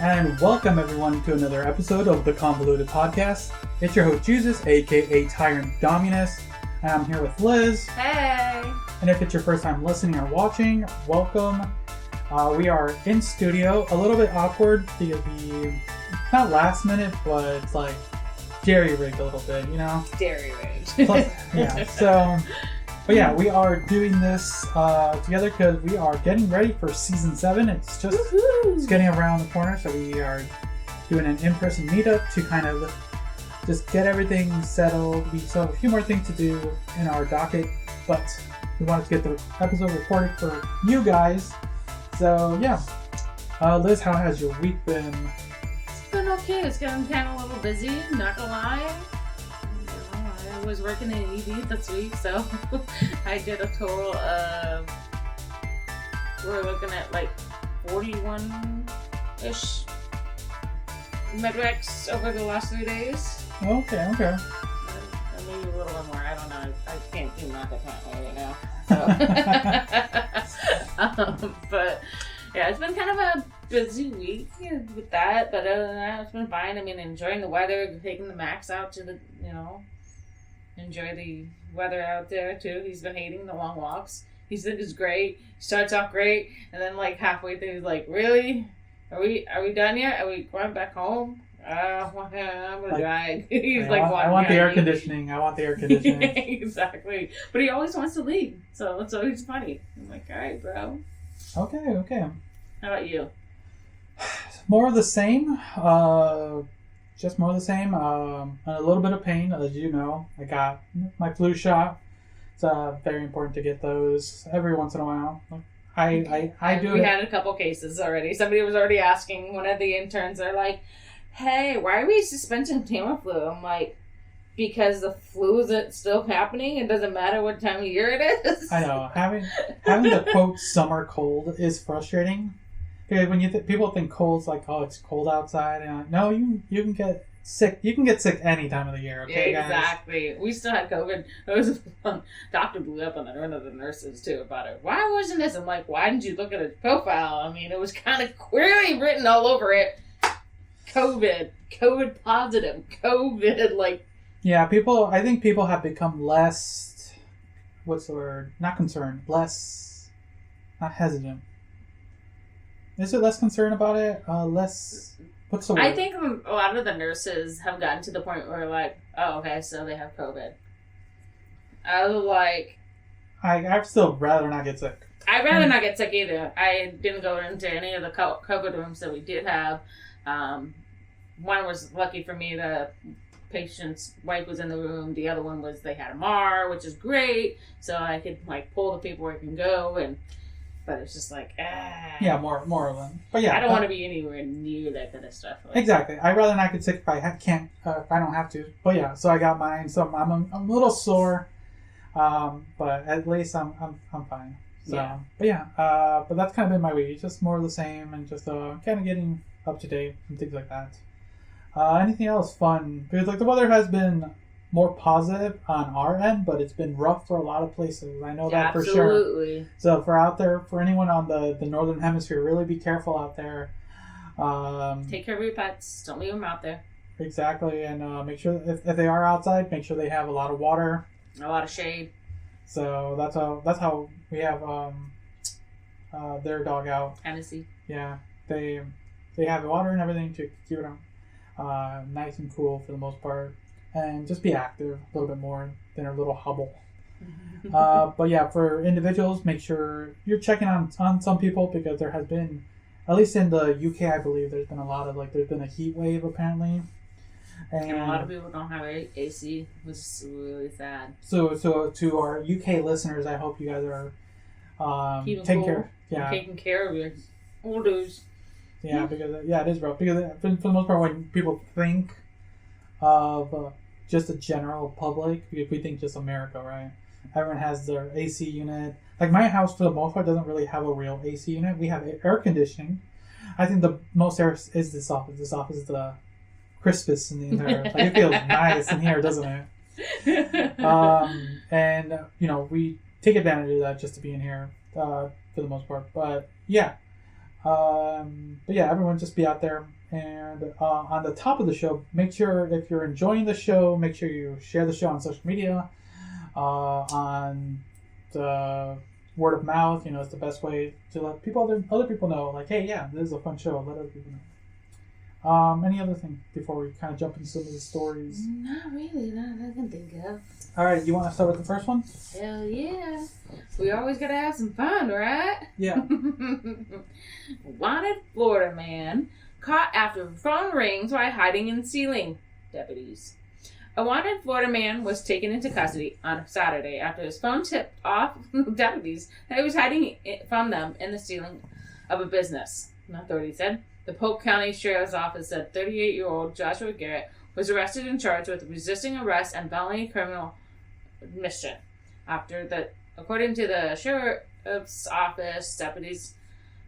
And welcome everyone to another episode of the Convoluted Podcast. It's your host Jesus, aka Tyrant Dominus, and I'm here with Liz. Hey! And if it's your first time listening or watching, welcome. We are in studio, a little bit awkward because not last minute, but it's like jerry-rigged a little bit, you know? Jerry-rigged. But yeah, we are doing this together because we are getting ready for season 7. It's getting around the corner, so we are doing an in-person meetup to kind of just get everything settled. We still have a few more things to do in our docket, but we wanted to get the episode recorded for you guys. So yeah, Liz, how has your week been? It's been okay. It's getting kind of a little busy, not gonna lie. I was working in ED this week, so I did a total of, we're looking at like 41-ish medrecs over the last 3 days. Okay. Or maybe a little bit more. I don't know. I can't do math apparently right now. So. But yeah, it's been kind of a busy week with that. But other than that, it's been fine. I mean, enjoying the weather, taking the Max out to the, enjoy the weather out there too. He's been hating the long walks. He said it's great. He starts off great, and then like halfway through, he's like, "Really? Are we done yet? Are we going back home? I'm gonna drag." He's I want the air conditioning. Exactly. But he always wants to leave, so it's always funny. I'm like, all right, bro. Okay. How about you? More of the same. Just more of the same. And a little bit of pain, as you know. I got my flu shot. It's very important to get those every once in a while. I do. We had a couple cases already. Somebody was already asking. One of the interns, they're like, "Hey, why are we suspending Tamiflu?" I'm like, because the flu is still happening. It doesn't matter what time of year it is. I know. Having the quote summer cold is frustrating. Because when people think cold's like, oh, it's cold outside, and no, you can get sick. You can get sick any time of the year. Okay, exactly. Guys? We still had COVID. It was fun. Doctor blew up on one of the nurses too about it. Why wasn't this? I'm like, why didn't you look at his profile? I mean, it was kind of clearly written all over it. COVID positive, COVID. Like, yeah, I think people have become less. What's the word? Not concerned. Not hesitant. Is it less concerned about it? Less... What's the word? I think a lot of the nurses have gotten to the point where like, oh, okay, so they have COVID. I was like... I'd still rather not get sick. I'd rather not get sick either. I didn't go into any of the COVID rooms that we did have. One was lucky for me, the patient's wife was in the room. The other one was they had a MAR, which is great. So I could like pull the paperwork and go and... But it's just like, Yeah, more of them. But yeah, I don't want to be anywhere near that kind of stuff. Like, exactly. I'd rather not get sick if I can't, if I don't have to. But yeah, so I got mine. So I'm a little sore, but at least I'm fine. So, yeah. But that's kind of been my week. It's just more of the same and just kind of getting up to date and things like that. Anything else fun? Because like the weather has been more positive on our end, but it's been rough for a lot of places. I know that for sure. Absolutely. So for anyone on the northern hemisphere, really be careful out there. Take care of your pets. Don't leave them out there. Exactly, and make sure if they are outside, make sure they have a lot of water, a lot of shade. So that's how we have their dog out. Hennessy. Yeah, they have water and everything to keep it nice and cool for the most part. And just be active a little bit more than a little hobble. But yeah, for individuals, make sure you're checking on some people because there has been, at least in the UK, I believe, there's been a lot of, there's been a heat wave apparently. And a lot of people don't have AC, which is really sad. So to our UK listeners, I hope you guys are taking care of your orders. Yeah, because it is rough. Because for the most part, when people think of just the general public, if we think just America, right? Everyone has their AC unit. Like my house, for the most part, doesn't really have a real AC unit. We have air conditioning. I think the most air is this office. This office is the crispest in the entire. Like it feels nice in here, doesn't it? And we take advantage of that just to be in here for the most part. But yeah, everyone just be out there. And on the top of the show, make sure if you're enjoying the show, make sure you share the show on social media, on the word of mouth. It's the best way to let other people know. Like, hey, yeah, this is a fun show. Let other people know. Any other thing before we kind of jump into some of the stories? Not really. Not that I can think of. All right, you want to start with the first one? Hell yeah. We always got to have some fun, right? Yeah. Wanted Florida man caught after phone rings while hiding in ceiling. Deputies. A wanted Florida man was taken into custody on Saturday after his phone tipped off deputies that he was hiding from them in the ceiling of a business. Authorities said. The Polk County Sheriff's Office said 38-year-old Joshua Garrett was arrested and charged with resisting arrest and felony criminal mischief. According to the Sheriff's Office, deputies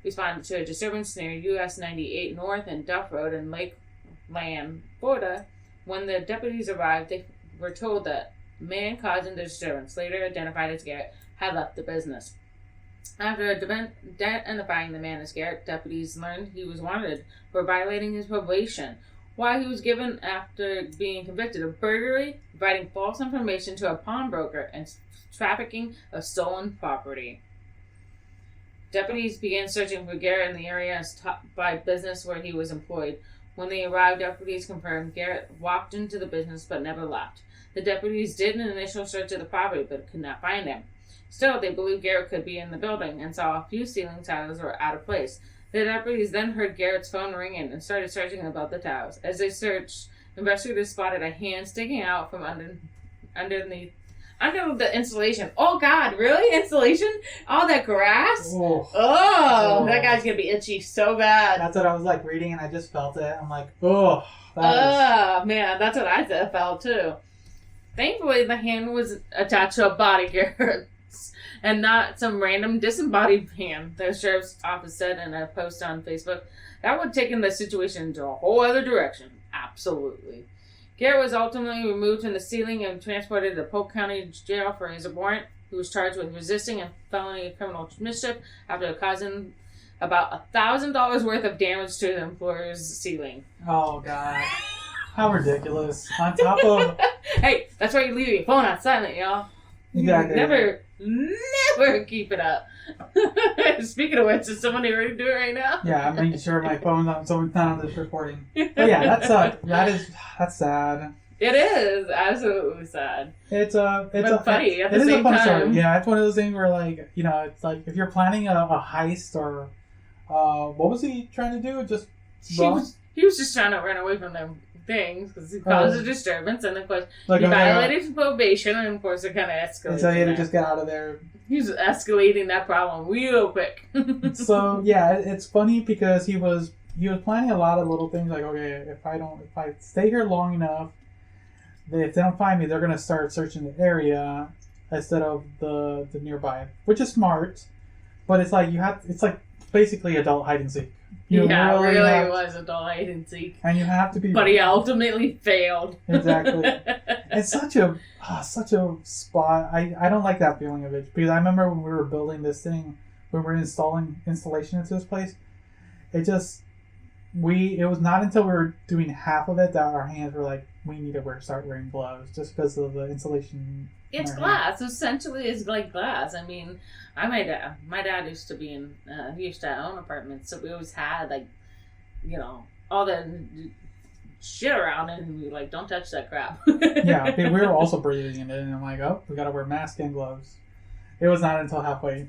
responded to a disturbance near US 98 North and Duff Road in Lakeland, Florida. When the deputies arrived, they were told that the man causing the disturbance, later identified as Garrett, had left the business. After identifying the man as Garrett, deputies learned he was wanted for violating his probation, while he was given after being convicted of burglary, providing false information to a pawnbroker, and trafficking of stolen property. Deputies began searching for Garrett in the area by business where he was employed. When they arrived, deputies confirmed Garrett walked into the business but never left. The deputies did an initial search of the property but could not find him. Still, they believed Garrett could be in the building and saw a few ceiling tiles were out of place. The deputies then heard Garrett's phone ringing and started searching about the tiles. As they searched, investigators spotted a hand sticking out from under the insulation. Oh God, really? Insulation? All that grass? Oh, that guy's gonna be itchy so bad. That's what I was like reading, and I just felt it. I'm like, oh. Man, that's what I felt too. Thankfully, the hand was attached to a body guard and not some random disembodied hand, the sheriff's office said in a post on Facebook. That would have taken the situation into a whole other direction. Absolutely. Garrett was ultimately removed from the ceiling and transported to Polk County Jail for his warrant. He was charged with resisting and felony criminal mischief after causing about $1,000 worth of damage to the employer's ceiling. Oh, God. How ridiculous. On top of... Hey, that's why you leave your phone on silent, y'all. Exactly. Never keep it up. Speaking of which, is someone ready to do it right now? Yeah, I'm making sure my phone's on, so it's not on this recording. But yeah, that sucked. That's sad. It is absolutely sad. It's funny at the same time. It is a fun story. Yeah, it's one of those things where, like, it's like if you're planning a heist or what was he trying to do? Just he was just trying to run away from them things because he caused a disturbance, and of course he violated his probation, and of course it kind of escalated. And so he had to just get out of there. He was escalating that problem real quick. So yeah, it's funny because he was planning a lot of little things like, okay, if I stay here long enough, if they don't find me, they're gonna start searching the area instead of the nearby, which is smart. But it's like it's like basically adult hide and seek. It was adult hide and seek. And you have to be. But he ultimately failed. Exactly. It's such a spot. I don't like that feeling of it because I remember when we were building this thing, when we were installing installation into this place, it was not until we were doing half of it that our hands were like, we need to start wearing gloves just because of the insulation. It's glass. Essentially, it's like glass. I mean, my dad used to be he used to own apartments, so we always had all the shit around it, and we were like, don't touch that crap. Yeah, we were also breathing in it, and I'm like, oh, we gotta wear masks and gloves. It was not until halfway.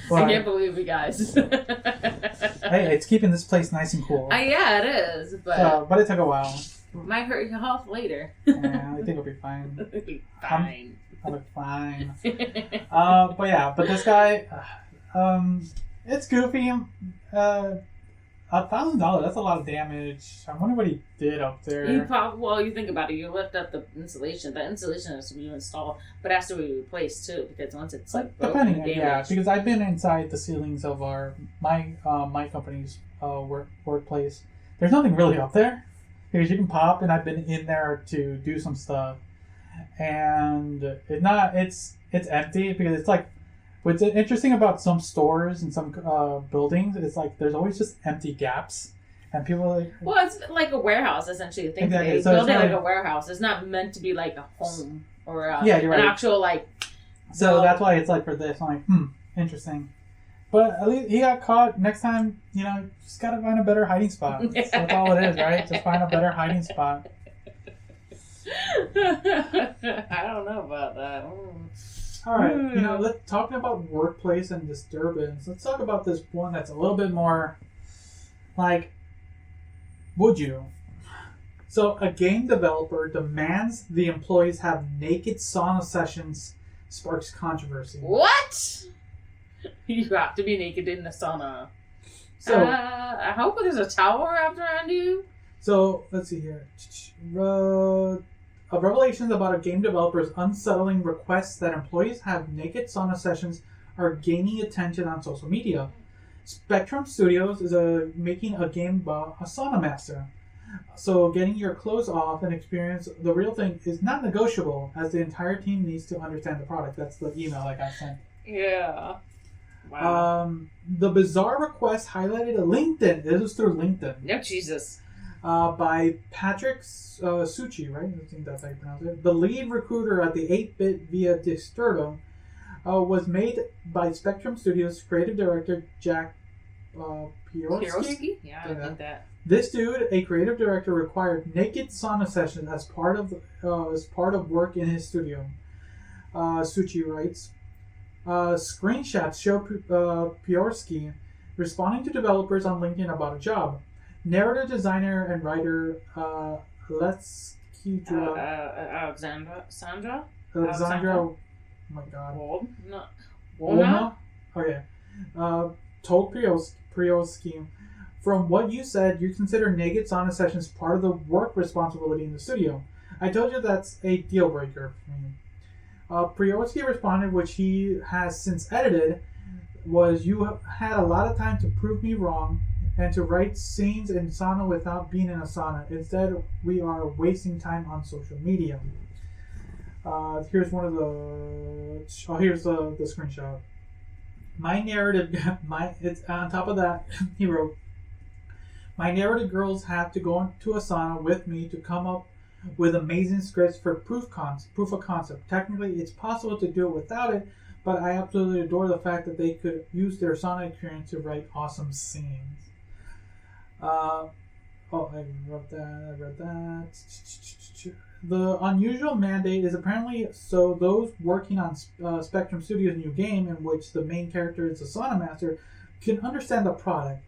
But, I can't believe you guys. Hey, it's keeping this place nice and cool. Yeah, it is, but it took a while. Might hurt your health later. Yeah, I think it'll be fine. It'll be fine. I'll be fine. But this guy, It's goofy. $1,000. That's a lot of damage. I wonder what he did up there. You think about it. You lift up the insulation. The insulation has to be installed, but has to be replaced too because once it's like broken, depending, yeah. Because I've been inside the ceilings of my company's workplace. There's nothing really up there because you can pop, and I've been in there to do some stuff, and it's empty because it's like. What's interesting about some stores and some buildings is like there's always just empty gaps, and people are like. Well, it's like a warehouse essentially. I think exactly. they build it like a warehouse. It's not meant to be like a home or you're right. An actual like. So that's why it's like for this. I'm like, interesting. But at least he got caught. Next time, just gotta find a better hiding spot. That's all it is, right? Just find a better hiding spot. I don't know about that. All right, talking about workplace and disturbance, let's talk about this one that's a little bit more like, would you? So, a game developer demands the employees have naked sauna sessions, sparks controversy. What? You have to be naked in the sauna. So, I hope there's a towel wrapped around you. So, let's see here. Revelations about a game developer's unsettling requests that employees have naked sauna sessions are gaining attention on social media. Spectrum Studios is making a game about a sauna master. So getting your clothes off and experience the real thing is not negotiable, as the entire team needs to understand the product. That's the email I got sent. Yeah. Wow. The bizarre request highlighted a LinkedIn. This was through LinkedIn. Yep, Jesus. By Patrick Suchi, right? I think that's how you pronounce it. The lead recruiter at the 8-bit via Disturbo was made by Spectrum Studios creative director Jack Piorski. Yeah, I think that. This dude, a creative director, required naked sauna sessions as part of work in his studio. Suchi writes. Screenshots show Piorski responding to developers on LinkedIn about a job. Narrative designer and writer Alexandra. Oh my god. Wolna? Okay. Told Priosky, from what you said, you consider naked sauna sessions part of the work responsibility in the studio. I told you that's a deal breaker for me. Priosky responded, which he has since edited, was you had a lot of time to prove me wrong and to write scenes in sauna without being in a sauna. Instead, we are wasting time on social media. Here's one of the... here's the screenshot. My narrative... it's on top of that, he wrote, my narrative girls have to go into a sauna with me to come up with amazing scripts for proof of concept. Technically, it's possible to do it without it, but I absolutely adore the fact that they could use their sauna experience to write awesome scenes. I read that. The unusual mandate is apparently so those working on Spectrum Studios' new game, in which the main character is a sauna master, can understand the product.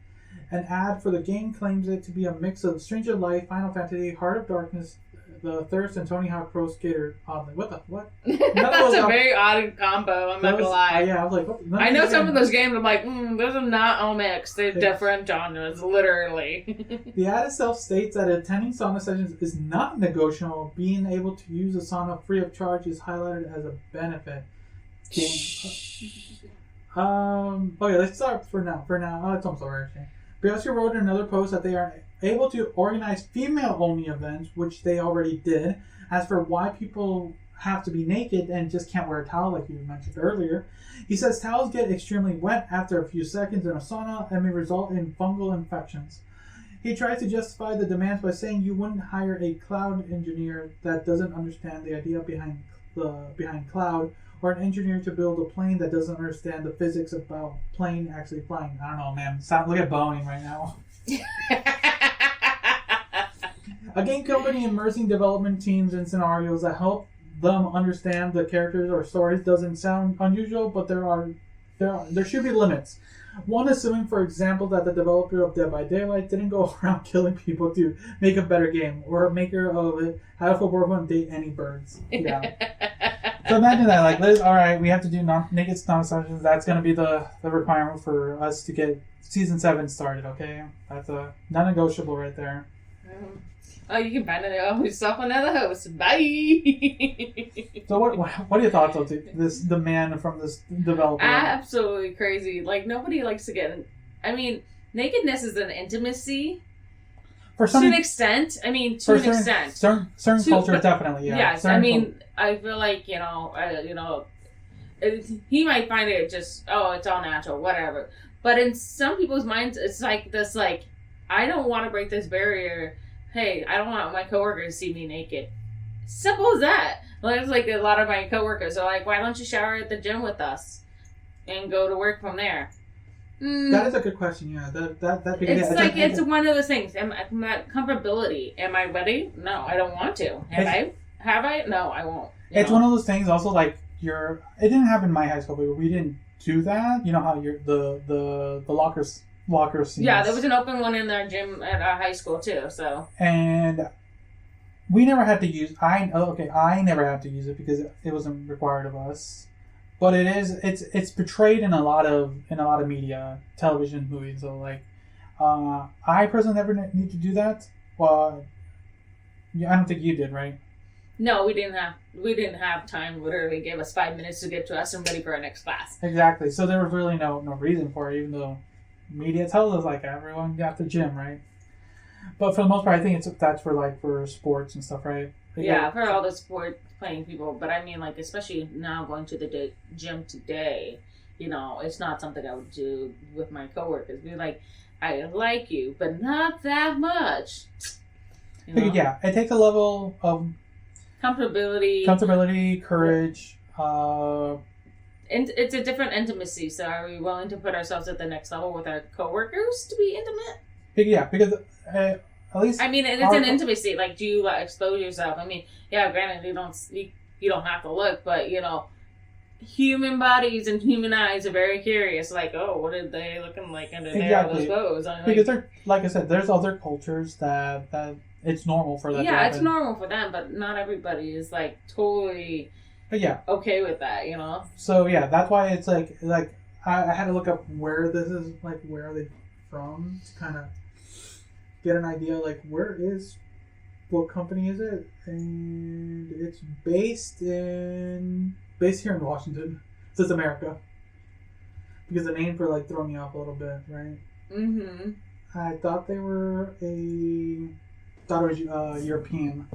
An ad for the game claims it to be a mix of Stranger Life, Final Fantasy, Heart of Darkness, The Thirst, and Tony Hawk Pro Skater. What? That's a very odd combo, I'm not gonna lie. Yeah, I was like, what? I know some of those games, I'm like, those are not all mixed. They're different genres, literally. The ad itself states that attending sauna sessions is not negotiable. Being able to use a sauna free of charge is highlighted as a benefit. Okay, let's start for now. It's almost over, actually. Bielski wrote in another post that they are able to organize female-only events, which they already did. As for why people have to be naked and just can't wear a towel, like you mentioned earlier, he says towels get extremely wet after a few seconds in a sauna and may result in fungal infections. He tries to justify the demands by saying you wouldn't hire a cloud engineer that doesn't understand the idea behind cloud, or an engineer to build a plane that doesn't understand the physics about plane actually flying. I don't know, man. Look at Boeing right now. A game company immersing development teams in scenarios that help them understand the characters or stories doesn't sound unusual, but there should be limits. One assuming, for example, that the developer of Dead by Daylight didn't go around killing people to make a better game, or a maker of it had a football and date any birds. Yeah. So imagine that, like, Liz, all right, we have to do naked non-sessions. That's going to be the requirement for us to get season 7 started, okay? That's a non-negotiable right there. Oh, you can find yourself another host. Bye. So what are your thoughts on the man from this developer? Absolutely crazy. Like, nobody likes to get... I mean, nakedness is an intimacy. To an extent. I mean, to an extent. Certain cultures, definitely, yeah. Yes, I mean, I feel like, he might find it just, it's all natural, whatever. But in some people's minds, it's like this, like, I don't want to break this barrier. Hey, I don't want my coworkers to see me naked. Simple as that. Like, it's like a lot of my coworkers are like, why don't you shower at the gym with us and go to work from there? That is a good question. Yeah, it's one of those things. Comfortability. Am I ready? No, I don't want to. Have I? No, I won't. It's one of those things. Also, like it didn't happen in my high school, but we didn't do that. You know how the lockers scenes. Yeah, there was an open one in our gym at our high school too. So. And we never had to use. I never had to use it because it wasn't required of us. But it's portrayed in a lot of media, television, movies. So like, I personally never need to do that. Well, I don't think you did, right? No, we didn't have time. Literally, gave us 5 minutes to get dressed and ready for our next class. Exactly. So there was really no reason for it, even though media tells us like everyone got the gym, right? But for the most part, I think that's for sports and stuff, right? Yeah, for all the sport playing people. But I mean, like, especially now going to the gym today, it's not something I would do with my coworkers. Be like, I like you, but not that much. Yeah, it takes a level of comfortability, courage. And it's a different intimacy. So are we willing to put ourselves at the next level with our coworkers to be intimate? Yeah, because at least I mean, it's an intimacy. Like, do you expose yourself? I mean, yeah, granted, you don't have to look, but human bodies and human eyes are very curious. Like, oh, what are they looking like under those clothes? Because like I said, there's other cultures that it's normal for that. Yeah, it's normal for them, but not everybody is like totally. But yeah, okay with that, So yeah, that's why it's like I had to look up where this is, like, where are they from to kind of get an idea, like, what company is it? And it's based here in Washington. So it's America. Because the name for threw me off a little bit, right? Mm-hmm. I thought it was European.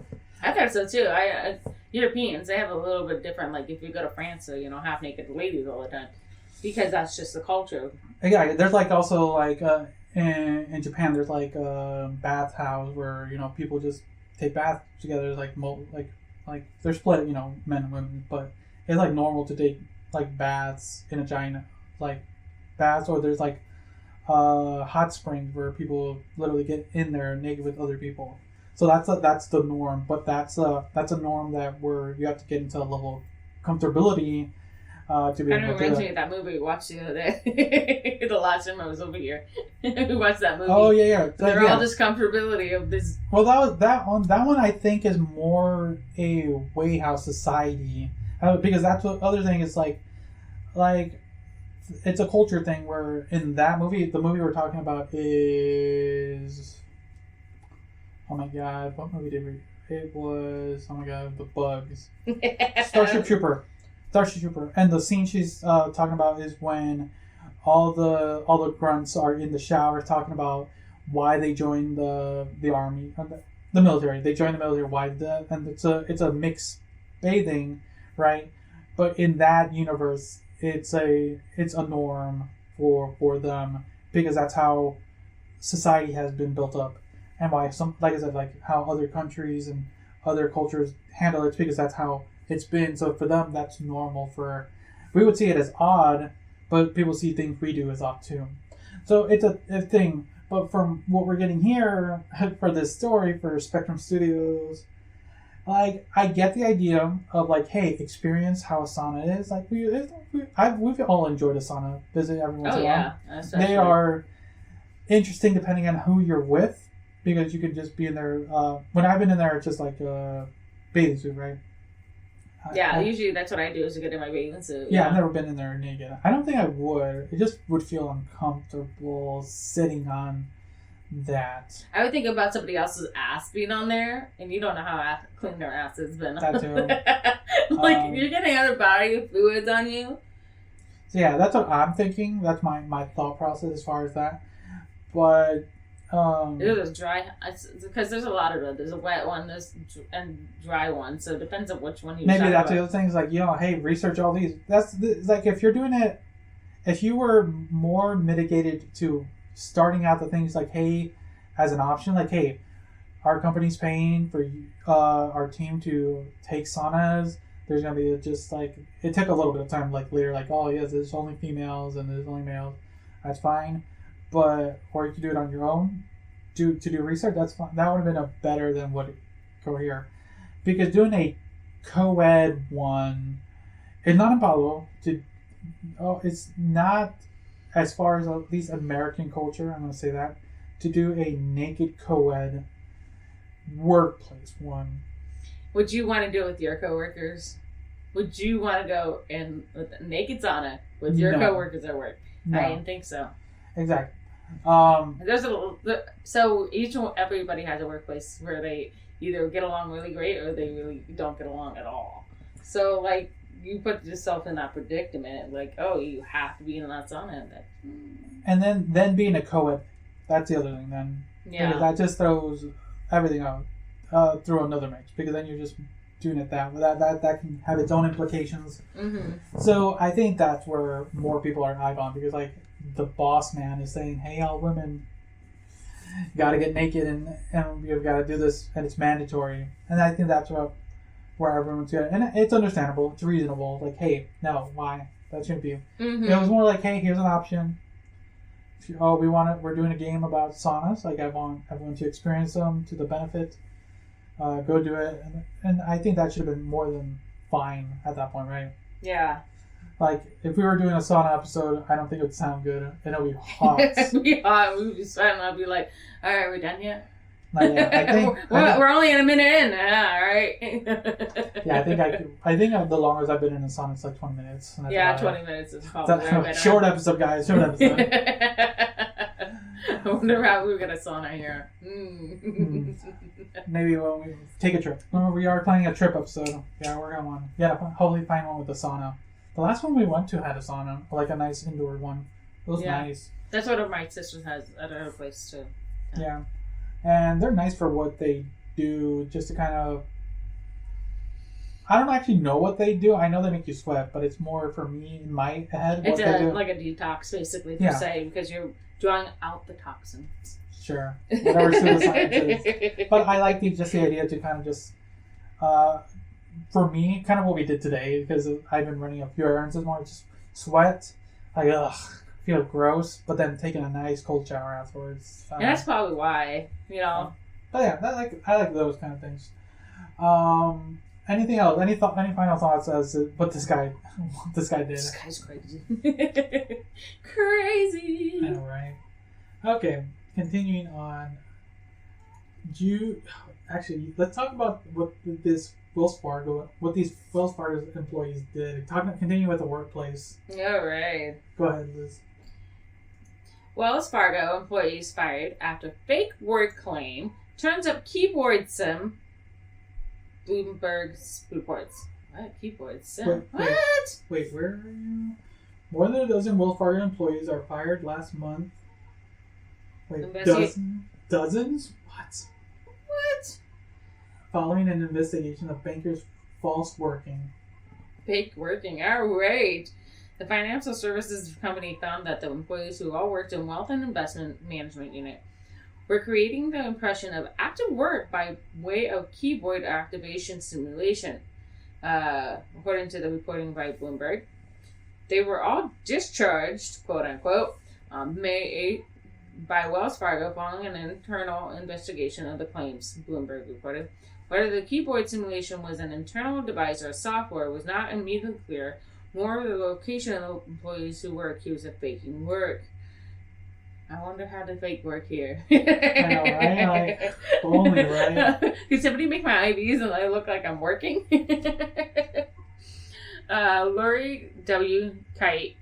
I thought so too. Europeans, they have a little bit different, like, if you go to France, so half naked ladies all the time. Because that's just the culture. Yeah, there's also in Japan, there's a bath house where people just take baths together, like they're split, men and women, but it's normal to take baths in a giant baths, or there's hot springs where people literally get in there naked with other people. So that's the norm, but that's a norm where you have to get into a level of comfortability. To be able to do that movie we watched the other day. The last time I was over here, we watched that movie. Oh yeah. They're all this comfortability of this. Well, that one I think is more a way how society, because that's what other thing is like it's a culture thing where in that movie, the movie we're talking about is, oh my god, what movie did we? It was, oh my god, The Bugs. Starship Trooper, and the scene she's talking about is when all the grunts are in the shower talking about why they joined the army, the military. They joined the military. Why that? And it's a mixed bathing, right? But in that universe, it's a norm for them because that's how society has been built up, and why like I said, how other countries and other cultures handle it, because that's how it's been. So for them, that's normal. We would see it as odd, but people see things we do as odd too. So it's a thing. But from what we're getting here for this story for Spectrum Studios, I get the idea of hey, experience how a sauna is. We've all enjoyed a sauna visit every once in a while. They are interesting depending on who you're with, because you could just be in there. When I've been in there, it's just a bathing suit, right? Usually that's what I do is to get in my bathing suit. Yeah, I've never been in there naked. I don't think I would. It just would feel uncomfortable sitting on that. I would think about somebody else's ass being on there, and you don't know how clean their ass has been. That too. You're getting other body fluids on you. So yeah, that's what I'm thinking. That's my thought process as far as that. But there's a dry, because there's a lot of them. There's a wet one, and dry one. So it depends on which one you. Maybe that's the other thing. Is like, hey, research all these. Like if you're doing it, if you were more mitigated to starting out the things like, hey, as an option, like, hey, our company's paying for our team to take saunas. There's gonna be just like, it took a little bit of time. Like later, like, oh yes, there's only females and there's only males. That's fine. But or you can do it on your own to do research. That's fine. That would have been a better than what go here, because doing a co-ed one, it's not impossible to. Oh, it's not as far as at least American culture. I'm going to say that to do a naked co-ed workplace one. Would you want to do it with your coworkers? Would you want to go in with a naked sauna with your coworkers at work? No. I didn't think so. Exactly. Everybody has a workplace where they either get along really great or they really don't get along at all. So like you put yourself in that predicament, like, oh, you have to be in that sauna. And then being a co-ed, that's the other thing. Then because that just throws everything out through another mix, because then you're just doing it that can have its own implications. Mm-hmm. So I think that's where more people are eyed on, because like the boss man is saying, hey, all women got to get naked and you've got to do this, and it's mandatory. And I think that's where everyone's going. And it's understandable, it's reasonable. Like, hey, no, why? That shouldn't be. Mm-hmm. It was more like, hey, here's an option. We're doing a game about saunas. Like, I want everyone to experience them to the benefit. Go do it. And I think that should have been more than fine at that point, right? Yeah. Like, if we were doing a sauna episode, I don't think it would sound good. And it would be hot. It would be hot. We would be sweating. I'd be like, all right, we're done yet? Not yet. I think we're only in a minute in. All right. Yeah, I think the longest I've been in a sauna is like 20 minutes. 20 minutes is probably better. Short episode, guys. Short episode. I wonder how we get a sauna here. Maybe when we take a trip. Remember, we are planning a trip episode. Yeah, we're going one. Yeah, hopefully find one with a sauna. The last one we went to had a sauna, like a nice indoor one. It was nice. That's what my sister has at her place too. Yeah. And they're nice for what they do, just to kind of... I don't actually know what they do. I know they make you sweat, but it's more for me in my head. It's like a detox, basically, per se, because you're drawing out the toxins. Sure. Whatever pseudoscience is. But I like the idea to kind of just... for me, kind of what we did today, because I've been running a few errands this morning, just sweat, like, feel gross, but then taking a nice cold shower afterwards. And that's probably why, But yeah, I like those kind of things. Anything else? Any final thoughts as to what this guy did? This guy's crazy. Crazy. I know, right? Okay, continuing on. Actually, let's talk about what these Wells Fargo employees did. Continue with the workplace. All right. Go ahead, Liz. Wells Fargo employees fired after fake word claim turns up keyboard sim. Bloomberg's reports. What? Keyboard sim? Wait, where are you? More than a dozen Wells Fargo employees are fired last month. Wait, dozens? What? Following an investigation of bankers' false working. Fake working, alright. The financial services company found that the employees who all worked in wealth and investment management unit were creating the impression of active work by way of keyboard activation simulation. According to the reporting by Bloomberg, they were all discharged, quote unquote, on May 8th by Wells Fargo following an internal investigation of the claims, Bloomberg reported. Whether the keyboard simulation was an internal device or software was not immediately clear, nor the location of the employees who were accused of faking work. I wonder how the fake work here. I know, right? Like, only, right? Can somebody make my IVs and I look like I'm working? Lori W. Kite,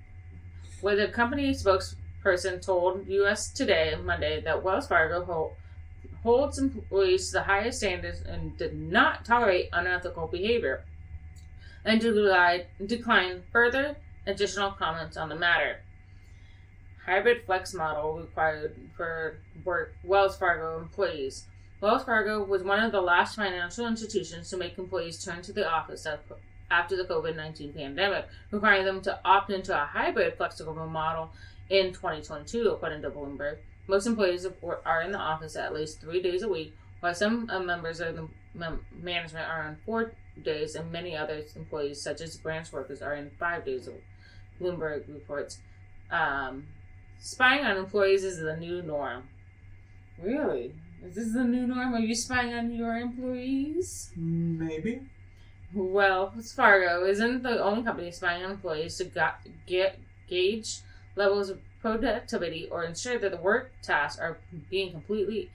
with a company spokesperson, told U.S. Today Monday that Wells Fargo holds employees to the highest standards and did not tolerate unethical behavior, and declined further additional comments on the matter. Hybrid flex model required for Wells Fargo employees. Wells Fargo was one of the last financial institutions to make employees turn to the office after the COVID-19 pandemic, requiring them to opt into a hybrid flexible model in 2022, according to Bloomberg. Most employees are in the office at least 3 days a week, while some members of the management are on 4 days, and many other employees, such as branch workers, are in 5 days a week, Bloomberg reports. Spying on employees is the new norm. Really? Is this the new norm? Are you spying on your employees? Maybe. Wells Fargo isn't the only company spying on employees to gauge levels of productivity or ensure that the work tasks are being complete.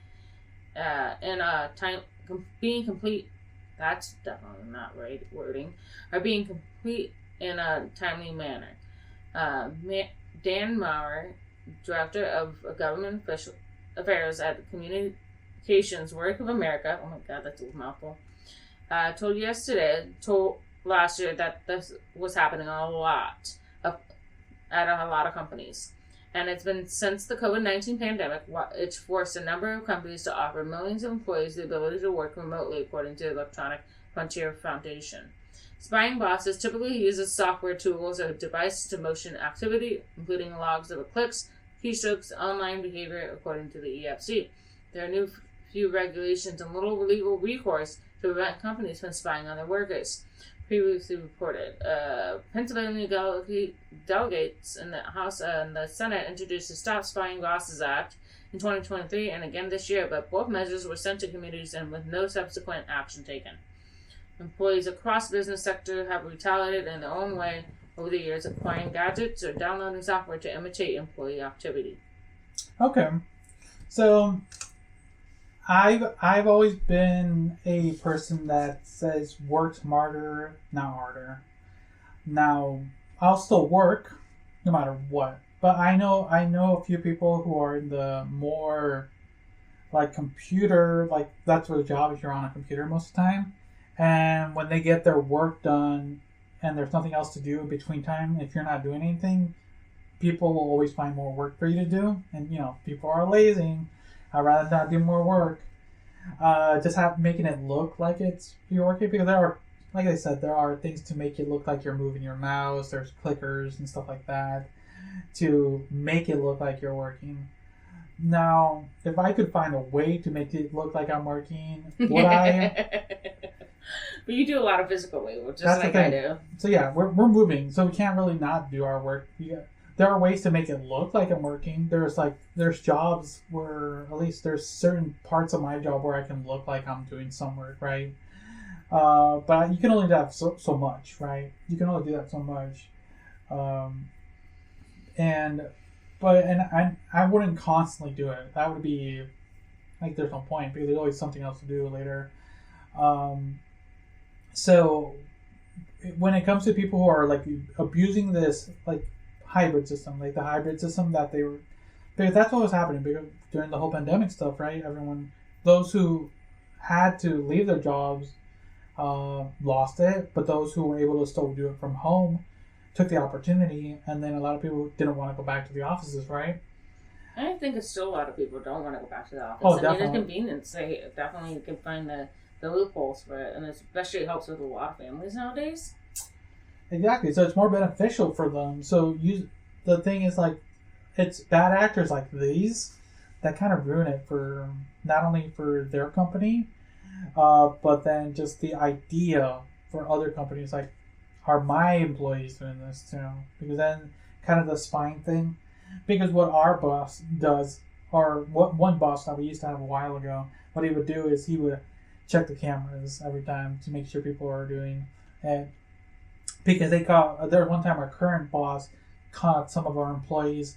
That's definitely not right wording. Are being complete in a timely manner. Dan Maurer, Director of Government Affairs at Communications Work of America, oh my god, that's a mouthful, told last year that this was happening a lot at a lot of companies. And it's been since the COVID-19 pandemic, it's forced a number of companies to offer millions of employees the ability to work remotely, according to the Electronic Frontier Foundation. Spying bosses typically uses software tools or devices to motion activity, including logs of clicks, keystrokes, online behavior, according to the EFC. There are few regulations and little legal recourse to prevent companies from spying on their workers. Previously reported, Pennsylvania delegates in the House and the Senate introduced the Stop Spying Bosses Act in 2023 and again this year, but both measures were sent to committees and with no subsequent action taken. Employees across the business sector have retaliated in their own way over the years, acquiring gadgets or downloading software to imitate employee activity. Okay, so I've always been a person that says work smarter, not harder. Now, I'll still work no matter what, but I know a few people who are in the more like computer, like that's their job if you're on a computer most of the time. And when they get their work done and there's nothing else to do in between time, if you're not doing anything, people will always find more work for you to do. And people are lazy. I'd rather not do more work. Just making it look like you're working, because there are, like I said, there are things to make it look like you're moving your mouse. There's clickers and stuff like that to make it look like you're working. Now, if I could find a way to make it look like I'm working, would I? But you do a lot of physical labor, just like I do. So yeah, we're moving, so we can't really not do our work. There are ways to make it look like I'm working. There's jobs where, at least there's certain parts of my job where I can look like I'm doing some work, right? But you can only do that so much, right? You can only do that so much. And I wouldn't constantly do it. That would be, like, there's no point, because there's always something else to do later. So when it comes to people who are like abusing this like hybrid system, like the hybrid system that because that's what was happening during the whole pandemic stuff, right? Those who had to leave their jobs lost it, but those who were able to still do it from home took the opportunity, and then a lot of people didn't want to go back to the offices, right? I think it's still a lot of people don't want to go back to the office. Oh, definitely. The convenience, they definitely can find the loopholes for it, and especially it helps with a lot of families nowadays. Exactly, so it's more beneficial for them. So the thing is, like, it's bad actors like these that kind of ruin it for not only for their company, but then just the idea for other companies, like, are my employees doing this too? Because then kind of the spying thing. Because what our boss does, or what one boss that we used to have a while ago, what he would do is he would check the cameras every time to make sure people are doing it. Because there was one time our current boss caught some of our employees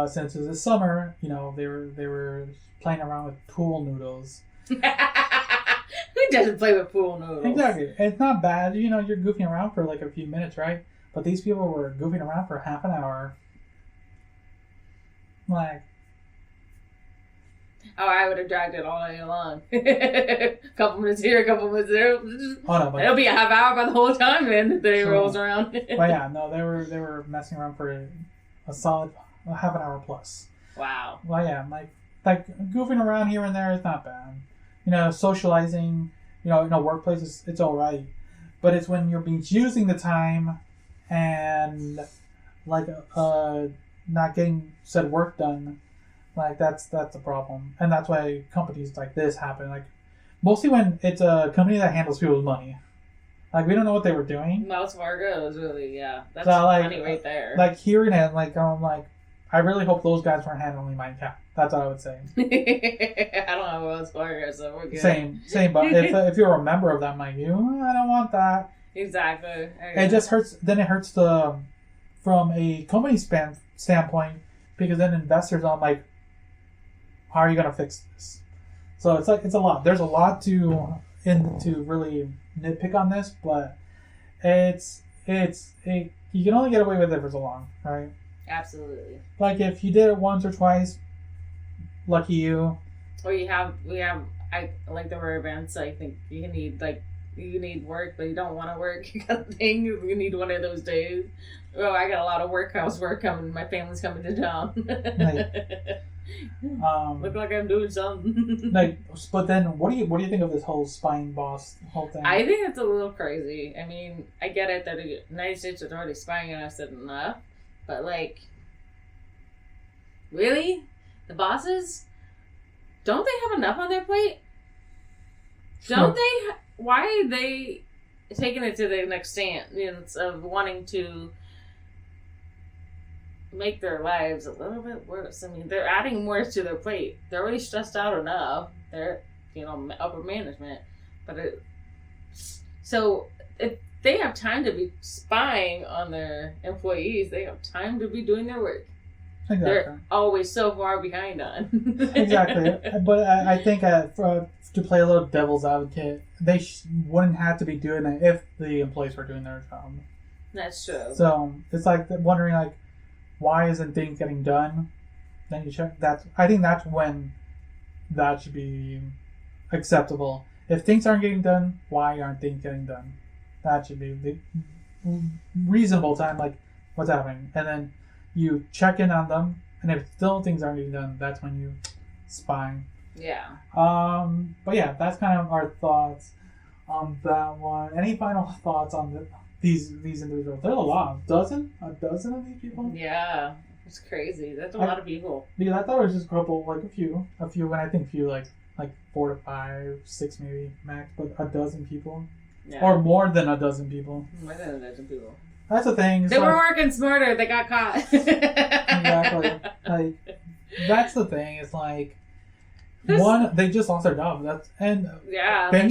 since it's the summer, they were playing around with pool noodles. Who doesn't play with pool noodles? Exactly. It's not bad. You're goofing around for like a few minutes, right? But these people were goofing around for half an hour. Like, oh, I would have dragged it all day long. Couple minutes here, a couple minutes there. It'll be a half hour by the whole time, man. The day rolls around. But yeah, no, they were messing around for a solid half an hour plus. Wow. Well, yeah, like goofing around here and there is not bad. Socializing, in a workplace, it's all right. But it's when you're using the time and like not getting said work done, like that's the problem. And that's why companies like this happen. Like mostly when it's a company that handles people's money. Like we don't know what they were doing. Wells Fargo is really that's money right there. Like hearing it, I really hope those guys weren't handling my account. That's what I would say. I don't have Wells Fargo, so we're good. Same. But if you're a member of them like you, I don't want that. Exactly. It just hurts. Then it hurts from a company standpoint, because then investors are like, how are you gonna fix this? So it's a lot. There's a lot to really nitpick on this, but you can only get away with it for so long, right? Absolutely. Like if you did it once or twice, lucky you. Or I like the rare events. I think you need work, but you don't want to work. Kind of thing. You need one of those days. Oh, I got a lot of house work coming. My family's coming to town. Look like I'm doing something. But then, what do you think of this whole spying boss whole thing? I think it's a little crazy. I mean, I get it that the United States is already spying on us enough, but really, the bosses, don't they have enough on their plate? Don't they? Why are they taking it to the next stance of wanting to make their lives a little bit worse? I mean, they're adding more to their plate. They're already stressed out enough. They're, upper management. So if they have time to be spying on their employees, they have time to be doing their work. Exactly. They're always so far behind on. Exactly. But I think to play a little devil's advocate, they wouldn't have to be doing it if the employees were doing their job. That's true. So it's like wondering why isn't things getting done? Then you check that. I think that's when that should be acceptable. If things aren't getting done, why aren't things getting done? That should be the reasonable time. Like, what's happening? And then you check in on them, and if still things aren't getting done, that's when you spy. Yeah. But yeah, that's kind of our thoughts on that one. Any final thoughts on these individuals? There's a lot. A dozen of these people? Yeah. It's crazy. That's a lot of people. Because I thought it was just a couple, a few, and I think few, like 4 to 5, 6 maybe max, but a dozen people. Yeah. Or more than a dozen people. More than a dozen people. That's the thing. They were working smarter. They got caught. Exactly. That's the thing. It's they just lost their job. They're trying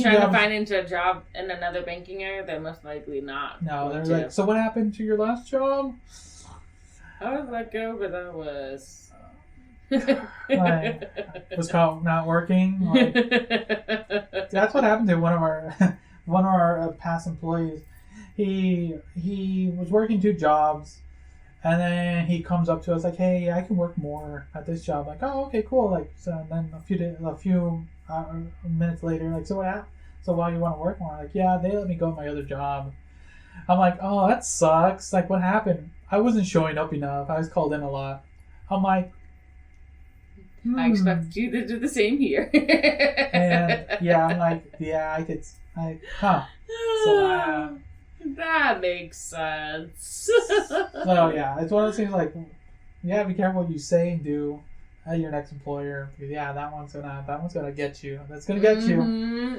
to find into a job in another banking area. They're most likely not. No, they're so what happened to your last job? I was let go, but that was was called not working. That's what happened to one of our past employees. He was working 2 jobs, and then he comes up to us like, "Hey, I can work more at this job." Like, "Oh, okay, cool." So and then a few minutes later, so what happened? So why you want to work more? Like, yeah, they let me go at my other job. I'm like, oh, that sucks. Like, what happened? I wasn't showing up enough. I was called in a lot. I'm like, I expect you to do the same here. And yeah, I'm like, yeah, I could. So that makes sense. So yeah, it's one of those things be careful what you say and do at your next employer, because that one's gonna get you. That's gonna get you.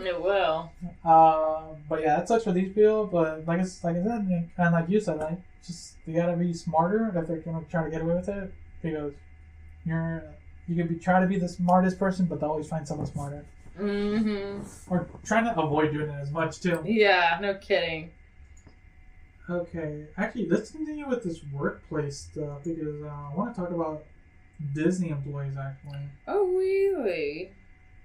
It will. But yeah, that sucks for these people. But like I said, and like you said, you gotta be smarter if they're gonna try to get away with it, because you can try to be the smartest person, but they'll always find someone smarter. Mm-hmm. Or trying to avoid doing it as much too. Yeah, no kidding. Okay, actually, let's continue with this workplace stuff, because I want to talk about Disney employees, actually. Oh, really?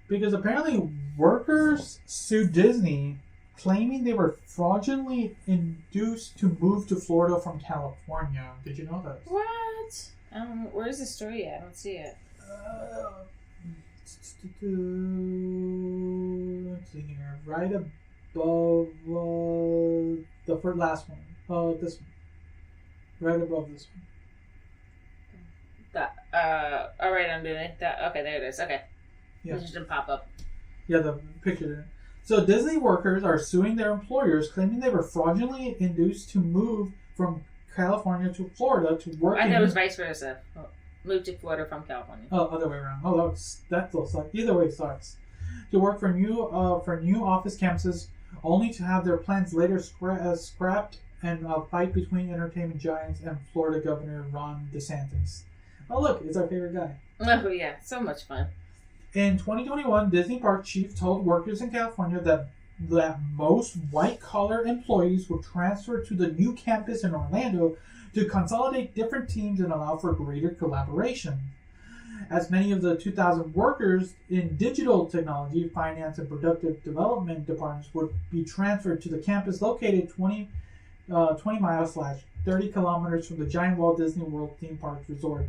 Because apparently workers sued Disney, claiming they were fraudulently induced to move to Florida from California. Did you know that? What? Where's the story at? I don't see it. Let's see here. Right above the first last one. This one. Right above this one. Oh, right underneath that. Okay, there it is. Okay. Yeah. It just didn't pop up. Yeah, the picture. So Disney workers are suing their employers, claiming they were fraudulently induced to move from California to Florida to work. I thought it was vice versa. Moved to Florida from California. Oh, other way around. Oh, that still sucks. Either way sucks. To work for new office campuses, only to have their plans later scrapped and a fight between entertainment giants and Florida Governor Ron DeSantis. Oh, look, it's our favorite guy. Oh, yeah. So much fun. In 2021, Disney Park chief told workers in California that most white-collar employees will transfer to the new campus in Orlando to consolidate different teams and allow for greater collaboration. As many of the 2,000 workers in digital technology, finance, and productive development departments would be transferred to the campus located 20 miles / 30 kilometers from the giant Walt Disney World theme park resort,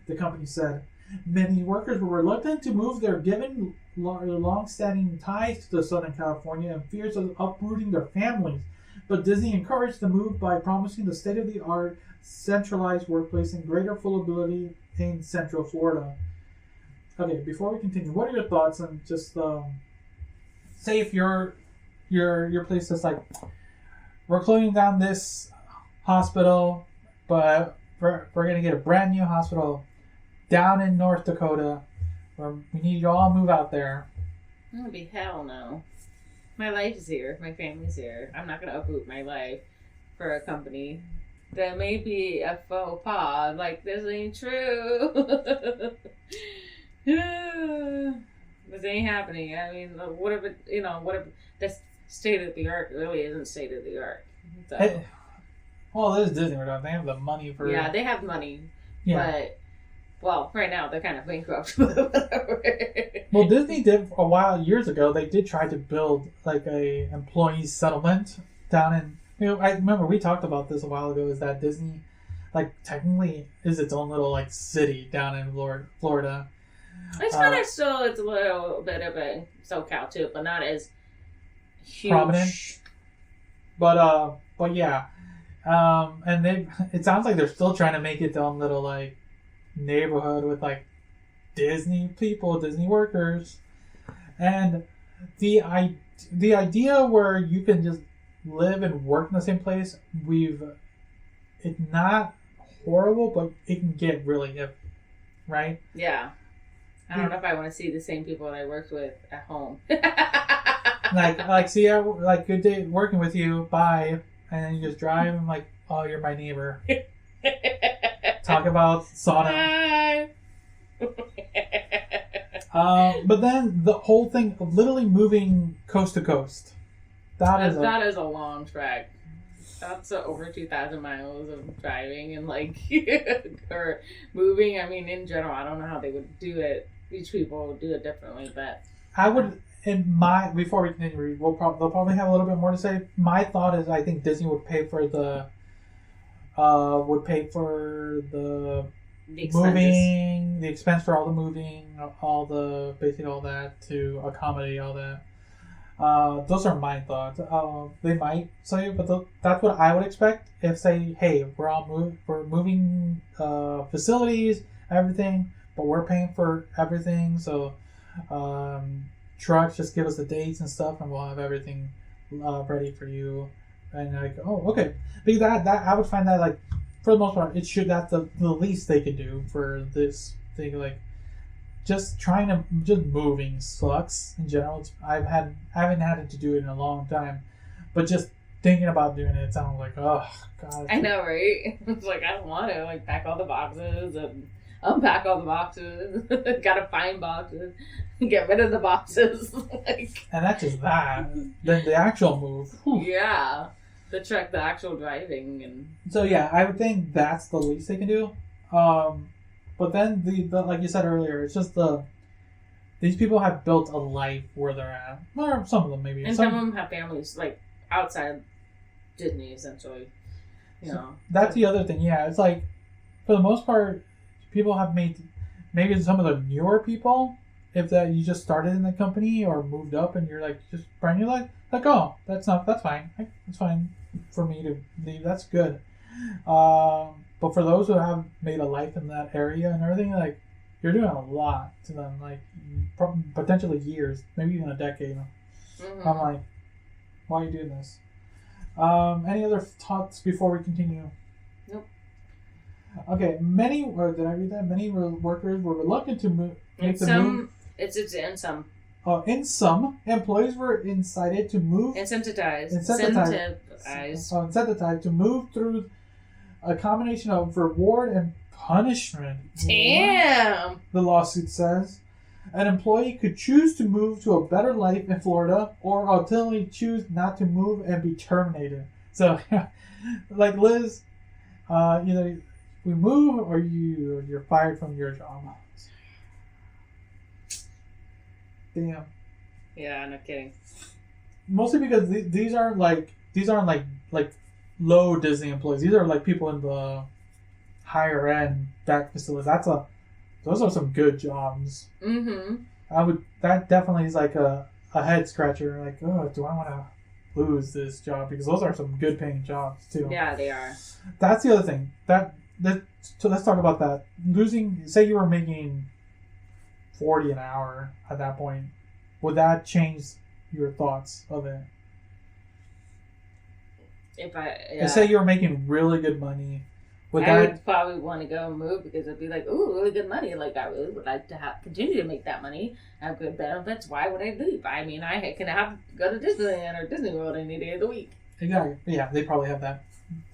the company said. Many workers were reluctant to move there given long-standing ties to Southern California and fears of uprooting their families. But Disney encouraged the move by promising the state-of-the-art centralized workplace and greater flexibility in Central Florida. Okay, before we continue, what are your thoughts on just say if your place is like, we're closing down this hospital, but we're gonna get a brand new hospital down in North Dakota, where we need you all to move out there. That would be hell no. My life is here. My family's here. I'm not going to uproot my life for a company. That may be a faux pas. Like, this ain't true. This ain't happening. I mean, what if the state of the art really isn't state of the art? So. Hey, well, this is Disney. They have the money for... Yeah, they have money. Yeah. But... Well, right now they're kind of bankrupt. Well, Disney did years ago. They did try to build like a employee settlement down in. I remember we talked about this a while ago. Is that Disney, like technically, is its own little like city down in Florida? It's kind of still. It's a little bit of a SoCal too, but not as huge. Prominent. But yeah, and it sounds like they're still trying to make its own little like neighborhood with like Disney people, Disney workers, and the idea where you can just live and work in the same place, it's not horrible, but it can get really iffy, right? Yeah, I don't know if I want to see the same people that I worked with at home. See, like good day working with you, bye, and then you just drive and like, oh, you're my neighbor. Talk about sauna. But then the whole thing of literally moving coast to coast. That is a long trek. That's over 2,000 miles of driving and like or moving. I mean, in general, I don't know how they would do it. Each people would do it differently, but I would. Before we continue, they'll probably have a little bit more to say. My thought is, I think Disney would pay for the moving, the expense for all the moving, basically all that to accommodate all that. Those are my thoughts. They might say, but that's what I would expect if say, hey, we're moving facilities, everything, but we're paying for everything. So trucks, just give us the dates and stuff, and we'll have everything ready for you. And like, oh, okay. Because that I would find that like, for the most part, that's the least they could do for this thing. Like, just moving sucks in general. I haven't had to do it in a long time, but just thinking about doing it sounds like, oh god. I know, right? It's like I don't want to like pack all the boxes and unpack all the boxes. Gotta find boxes, get rid of the boxes. And that's just that. Then the actual move. Whew. Yeah. The actual driving and. So yeah, I would think that's the least they can do. But But then the like you said earlier, it's just these people have built a life where they're at. Or some of them maybe. And some of them have families like outside Disney, essentially. You know. That's the other thing. Yeah, it's like for the most part, people have made maybe some of the newer people. If that you just started in the company or moved up and you're like just brand new, like oh that's fine. It's fine for me to leave. That's good. But for those who have made a life in that area and everything, like you're doing a lot to them, like potentially years, maybe even a decade. Mm-hmm. I'm like, why are you doing this? Any other thoughts before we continue? Nope. Okay, many workers were reluctant to make the move. It's in some. In some, employees were incited to move. Incentivized to move through a combination of reward and punishment. Damn! The lawsuit says. An employee could choose to move to a better life in Florida or alternatively choose not to move and be terminated. So, like Liz, either we move or you're fired from your job. Damn. Yeah, no kidding. Mostly because these aren't like low Disney employees. These are like people in the higher end back facilities. Those are some good jobs. Mm-hmm. That definitely is like a head scratcher. Like, oh, do I want to lose this job? Because those are some good paying jobs too. Yeah, they are. That's the other thing. So let's talk about that. Losing, say you were making $40 an hour at that point, would that change your thoughts of it? Say you were making really good money, I would probably want to go and move because it'd be like, ooh, really good money. Like I really would like to continue to make that money, have good benefits. Why would I leave? I mean, I can go to Disneyland or Disney World any day of the week. Exactly. Yeah, they probably have that.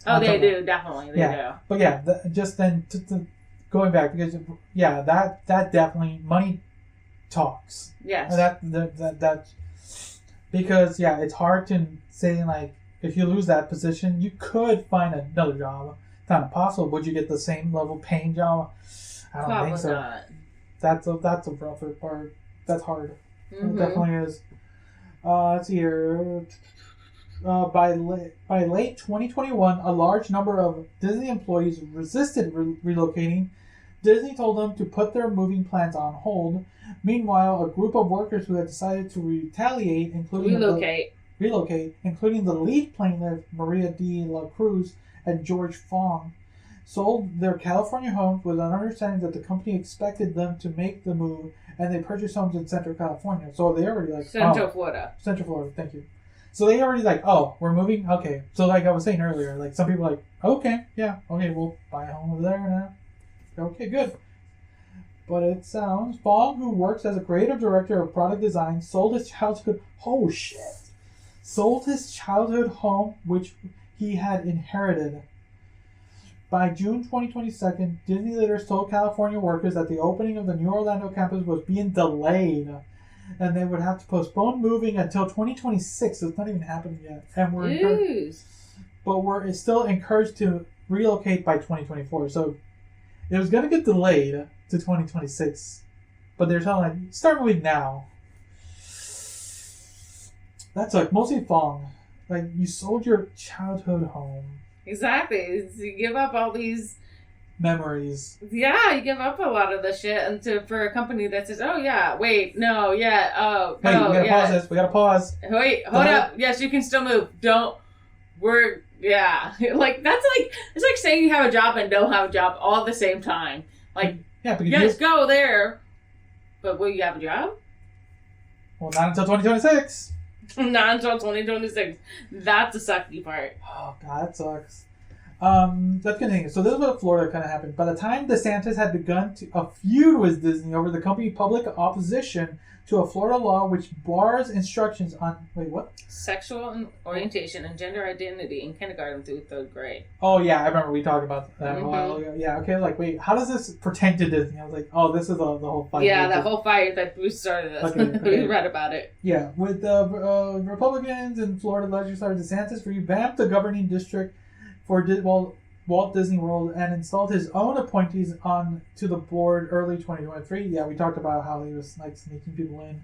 Oh, they do, definitely. They do. But yeah, just then to going back because that definitely money talks. Yes. That because it's hard to say like if you lose that position, you could find another job. It's not impossible. Would you get the same level paying job? I don't think so. Not. That's a rougher part. That's hard. Mm-hmm. It definitely is. Let's see here. By late 2021, a large number of Disney employees resisted relocating. Disney told them to put their moving plans on hold. Meanwhile, a group of workers who had decided to retaliate, including the lead plaintiff Maria de la Cruz and George Fong, sold their California homes with an understanding that the company expected them to make the move, and they purchased homes in Central California. So they already Central Florida. Thank you. So they already we're moving? Okay. So like I was saying earlier, like some people are like, okay, we'll buy a home over there now. Okay, good. But it sounds Fong, who works as a creative director of product design, sold his childhood home, which he had inherited. By June 2022, Disney leaders told California workers that the opening of the new Orlando campus was being delayed, and they would have to postpone moving until 2026. So it's not even happening yet, and we're still encouraged to relocate by 2024. So it was going to get delayed to 2026, but they're telling start moving now. That's like mostly Fong. Like you sold your childhood home. Exactly. So you give up all these memories. Yeah, you give up a lot of the shit for a company that says, "Oh yeah, wait, no, yeah, oh, wait, no, we gotta pause this. We gotta pause. Wait, hold up. Yes, you can still move. Like that's like it's like saying you have a job and don't have a job all at the same time. Like go there, but will you have a job? Well, not until 2026. Not until 2026. That's the sucky part. Oh, God, that sucks. Let's continue. So this is what Florida kind of happened. By the time DeSantis had begun a feud with Disney over the company's public opposition to a Florida law which bars instructions on... Wait, what? Sexual orientation and gender identity in kindergarten through 3rd grade. Oh, yeah, I remember we talked about that a while ago. Yeah, okay, like, wait, how does this pertain to Disney? I was like, oh, this is the whole fight. Yeah, that whole fight that we started this. Okay. We read about it. Yeah, with Republicans in Florida legislator DeSantis revamped the governing district for Walt Disney World and installed his own appointees on to the board early 2023. Yeah, we talked about how he was like sneaking people in.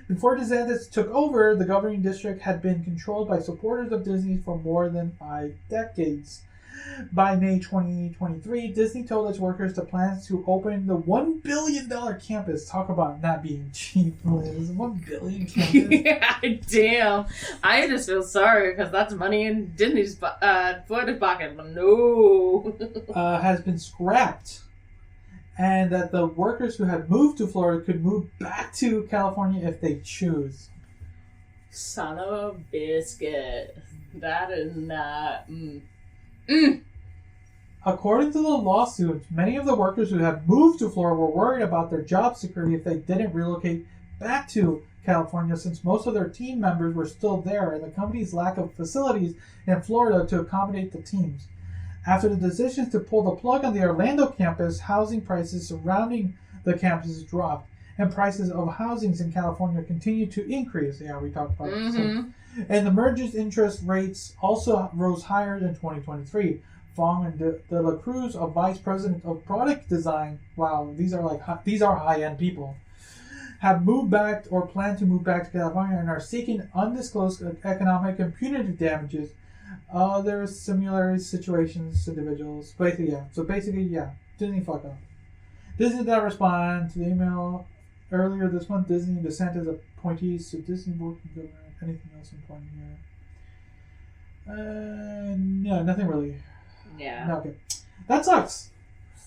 Before DeSantis took over, the governing district had been controlled by supporters of Disney for more than 5 decades. By May 2023, Disney told its workers the plans to open the $1 billion campus. Talk about not being cheap, Liz. $1 billion campus. Yeah, damn. I just feel sorry because that's money in Disney's Florida's pocket. But no. Has been scrapped. And that the workers who had moved to Florida could move back to California if they choose. Son of a biscuit. That is not... According to the lawsuit, many of the workers who had moved to Florida were worried about their job security if they didn't relocate back to California, since most of their team members were still there and the company's lack of facilities in Florida to accommodate the teams. After the decision to pull the plug on the Orlando campus, housing prices surrounding the campuses dropped, and prices of housings in California continued to increase. Yeah, we talked about this. And the merger's interest rates also rose higher in 2023. Fong and De La Cruz, a vice president of product design, wow, these are high-end people, have moved back or plan to move back to California and are seeking undisclosed economic and punitive damages. There are similar situations to individuals. Basically, Disney fuck up. Disney did not respond to the email earlier this month. Disney and DeSantis appointees to Disney board can govern. Anything else important here? No, nothing really. Yeah. No, okay. That sucks.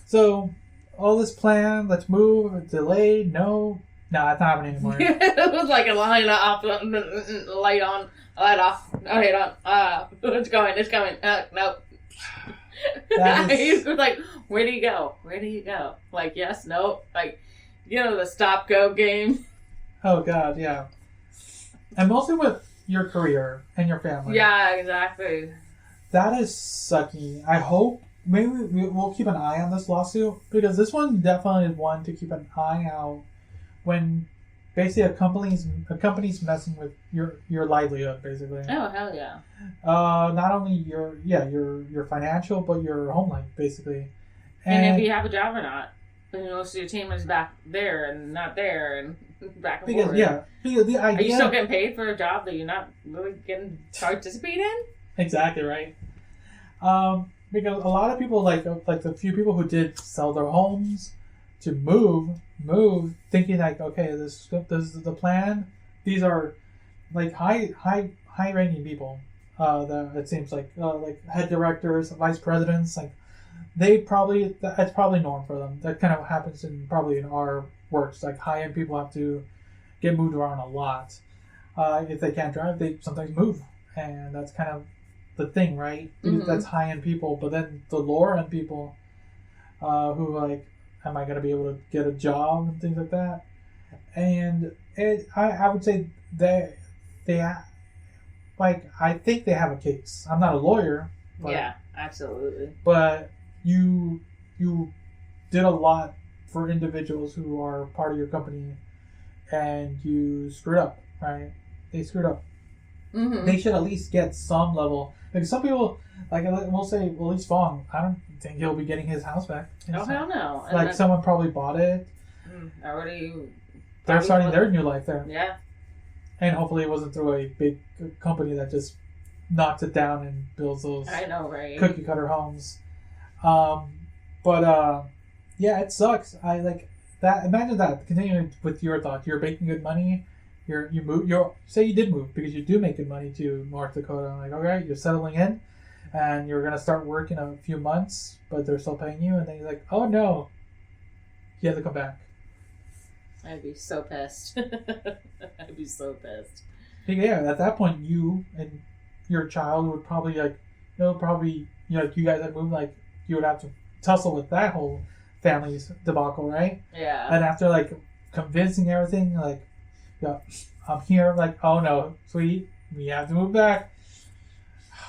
So, all this plan, let's move, delayed, no, it's not happening anymore. It was like a line off, light on, light off, light on. It's coming. Nope. He's like, where do you go? Where do you go? Like, yes, no. Like, the stop-go game. Oh, God, yeah. And mostly with your career and your family. Yeah, exactly. That is sucky. I hope maybe we'll keep an eye on this lawsuit, because this one definitely is one to keep an eye out when basically a company's messing with your livelihood, basically. Oh, hell yeah. Not only your financial, but your home life, basically. And if you have a job or not. So your team is back there and not there and back and forth. Because the idea... Are you still getting paid for a job that you're not really getting to participate in? Exactly, right. Because a lot of people, like the few people who did sell their homes to move, thinking like, okay, this is the plan. These are like high-ranking people. That it seems like head directors, vice presidents, like that's probably norm for them. That kind of happens in our works. Like high-end people have to get moved around a lot. If they can't drive, they sometimes move, and that's kind of the thing, right? Because that's high-end people. But then the lower-end people, who like, am I going to be able to get a job and things like that? And I would say they like, I think they have a case. I'm not a lawyer. But, yeah, absolutely. But you did a lot for individuals who are part of your company, and you screwed up, right? They screwed up. They should at least get some level. Like some people, like we'll say, well, at least Fong, I don't think he'll be getting his house back. Oh, hell no. Like someone probably bought it. They're starting their new life there. Yeah. And hopefully it wasn't through a big company that just knocks it down and builds those cookie cutter homes. Yeah, it sucks. I like that. Imagine that. Continuing with your thoughts, you're making good money. Say you did move because you do make good money to North Dakota. Like, okay, you're settling in, and you're gonna start work in a few months, but they're still paying you. And then you're like, oh no, you have to come back. I'd be so pissed. I'd be so pissed. Yeah, at that point, you and your child would probably you guys had moved, like you would have to tussle with that whole family's debacle, right? Yeah. And after like convincing everything, like, yeah, I'm here. Like, oh no, sweet, we have to move back.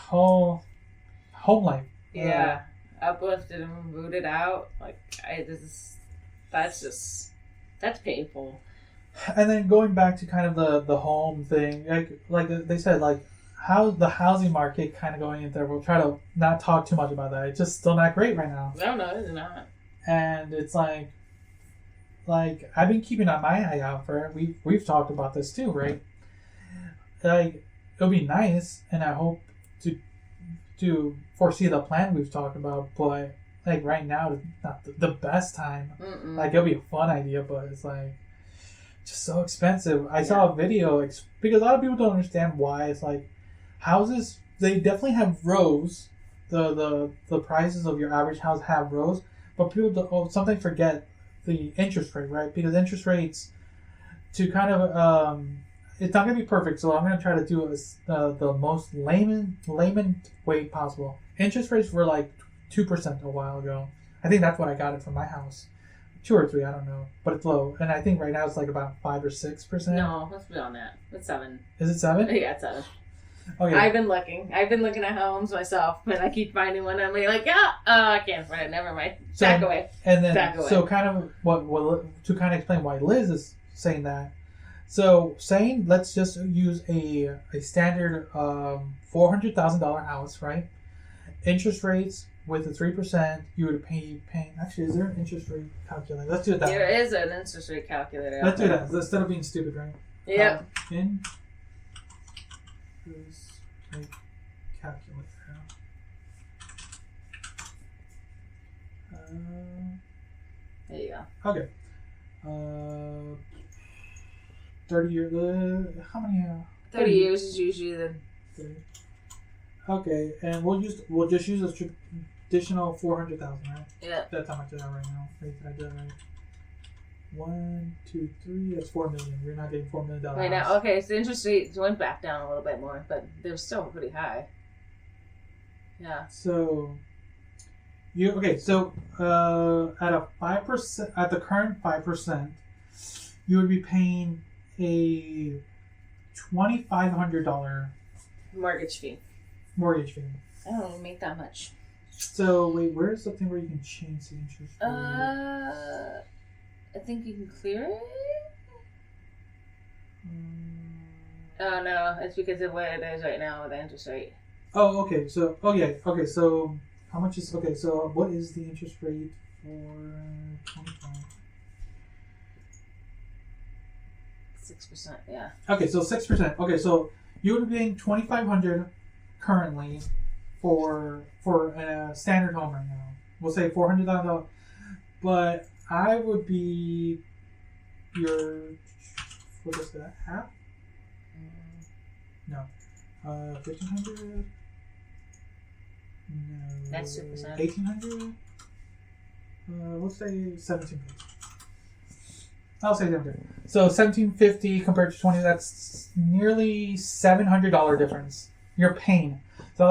Home life. Yeah, uplifted and booted out. Like, that's painful. And then going back to kind of the home thing, like they said, like how the housing market kind of going in there. We'll try to not talk too much about that. It's just still not great right now. No, it's not. And it's like I've been keeping my eye out for it. We've talked about this too, right? Like it'll be nice, and I hope to foresee the plan we've talked about, but like right now is not the best time. Mm-mm. Like it'll be a fun idea, but it's like just so expensive. I saw a video because a lot of people don't understand why it's like houses. They definitely have rows. The prices of your average house have rows, but people sometimes forget the interest rate, right? Because interest rates to kind of it's not going to be perfect, so I'm going to try to do it the most layman way possible. Interest rates were like 2% a while ago. I think that's what I got it from my house. 2 or 3, I don't know, but it's low. And I think right now it's like about 5 or 6%. No, let's be on that. It's 7. Is it 7? Yeah, it's 7. Okay. I've been looking at homes myself, and I keep finding one. I'm like, yeah, I can't find it. Never mind. Back away. And then, so kind of what to kind of explain why Liz is saying that. So saying let's just use a standard $400,000 house, right? Interest rates with the 3%, you would pay. Actually, is there an interest rate calculator? Let's do it that way. There is an interest rate calculator. Let's do that instead of being stupid, right? Yep. Interest rate calculator. There you go. Okay. 30 years. How many? 30 years is usually the. 30. Okay, and we'll just use a traditional 400,000, right? Yeah. That's how much is that right now. Wait, I did it right. 1, 2, 3. That's $4 million. We're not getting $4 million Right now, okay. So the interest rates went back down a little bit more, but they're still pretty high. Yeah. So. At a 5%, at the current 5%, you would be paying a $2,500 mortgage fee. I don't even make that much. So wait, where's something where you can change the interest rate? I think you can clear it. Oh no, it's because of what it is right now with the interest rate. Oh, okay. So, okay. So, how much is okay? So, what is the interest rate for 25? 6%. Yeah. Okay, so 6%. Okay, so you would be paying $2,500 currently for a standard home right now. We'll say $400,000, but I would be your what is that half? No, 1,500. No, that's 6%. 1,800. Let's say 1,750. I'll say 1,750. So 1,750 compared to 20, that's nearly $700 difference. You're paying. So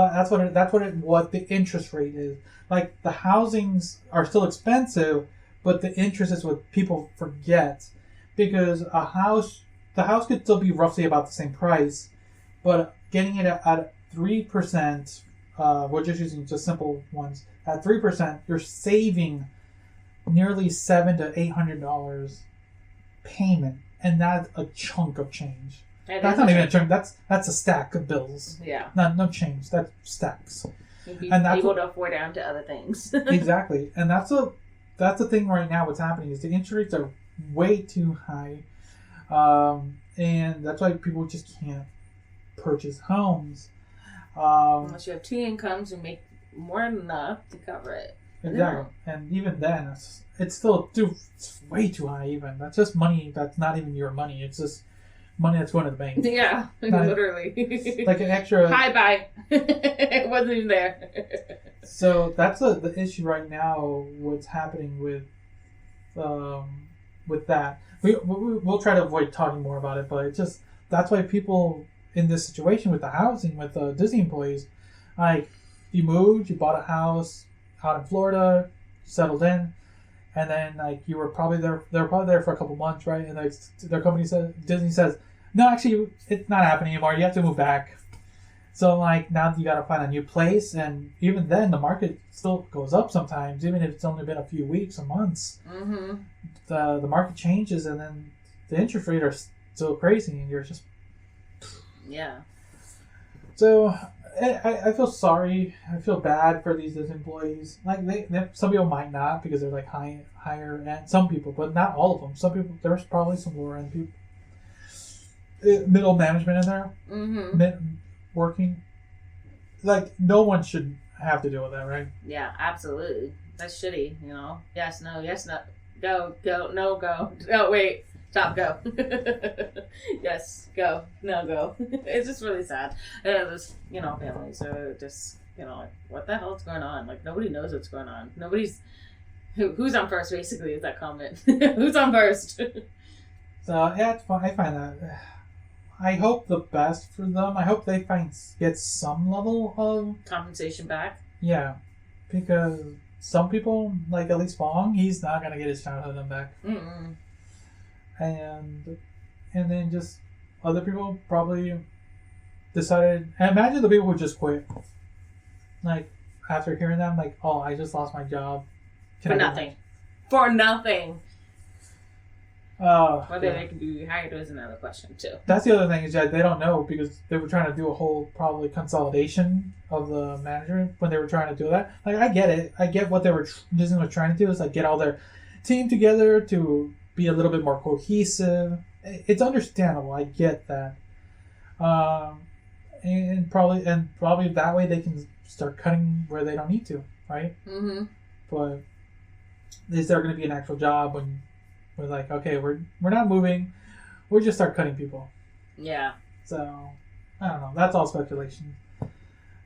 what the interest rate is. Like the housings are still expensive, but the interest is what people forget, because the house could still be roughly about the same price, but getting it at 3%. We're just using just simple ones. At 3%, you're saving nearly $700 to $800 payment, and that's a chunk of change. That's not even a chunk. That's a stack of bills. Yeah. No change. That's stacks. You'd be and that's able to afford down to other things. Exactly, and that's the thing right now. What's happening is the interest rates are way too high, and that's why people just can't purchase homes. Unless you have 2 incomes and make more than enough to cover it. Exactly, and even then, it's still it's way too high. Even that's just money that's not even your money. It's just money that's going to the bank. Yeah, literally. Like an extra. Hi, bye. It wasn't even there. So that's the issue right now. What's happening with that? We'll try to avoid talking more about it, but it's just that's why people in this situation with the housing with the Disney employees, like you moved, you bought a house out in Florida, settled in, and then like you were probably there. They were probably there for a couple months, right? And like their company says, Disney says, no, actually, it's not happening anymore. You have to move back. So like now you got to find a new place, and even then the market still goes up sometimes, even if it's only been a few weeks or months. Mm-hmm. The market changes, and then the interest rates are still crazy, and you're just yeah. So I feel sorry. I feel bad for these employees. Like some people might not because they're like higher end. Some people, but not all of them. Some people, there's probably some lower end people, middle management in there, working. Like no one should have to deal with that, right? Yeah, absolutely. That's shitty. You know. Yes. No. Yes. No. Go. Go. No. Go. Oh wait. Stop. Go. Yes. Go. No. Go. It's just really sad. This, families are just, like, what the hell is going on? Like, nobody knows what's going on. Nobody's... Who's on first, basically, is that comment. Who's on first? So, yeah, it's fun. I find that... I hope the best for them. I hope they get some level of... compensation back? Yeah. Because some people, like at least Fong, he's not going to get his childhood back. Mm-mm. And then just other people probably decided. And imagine the people who just quit. Like after hearing them, like, oh, I just lost my job. For nothing. For nothing. Whether they can be hired is another question too. That's the other thing is that they don't know because they were trying to do a whole probably consolidation of the manager when they were trying to do that. Like I get it. I get what Disney was trying to do is like get all their team together to be a little bit more cohesive. It's understandable. I get that. And probably that way they can start cutting where they don't need to, right? Mm-hmm. But is there going to be an actual job when we're like, okay, we're not moving, we'll just start cutting people? Yeah. So I don't know. That's all speculation.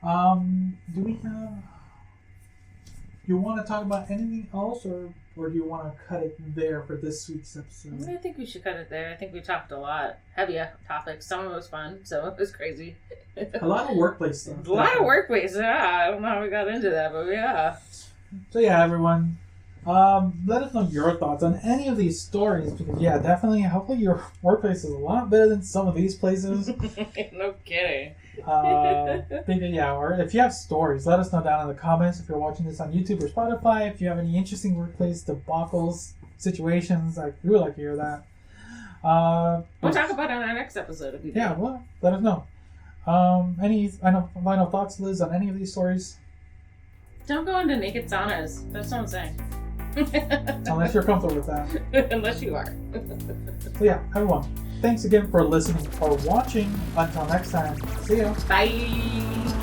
Do we have? You want to talk about anything else, or do you want to cut it there for this week's episode? I think we should cut it there. I think we talked a lot. Heavy topics. Some of it was fun. Some of it was crazy. A lot of workplace stuff. A lot of workplace. Yeah, I don't know how we got into that, but yeah. So yeah, everyone, let us know your thoughts on any of these stories because yeah, definitely. Hopefully, your workplace is a lot better than some of these places. No kidding. Yeah, or if you have stories, let us know down in the comments if you're watching this on YouTube or Spotify. If you have any interesting workplace debacles, situations, we would like to hear that. We'll talk about it on our next episode if you do. Yeah, well, let us know. Any final thoughts, Liz, on any of these stories? Don't go into naked saunas. That's what I'm saying. Unless you're comfortable with that. Unless you are. So yeah, everyone, thanks again for listening or watching. Until next time, see ya. Bye.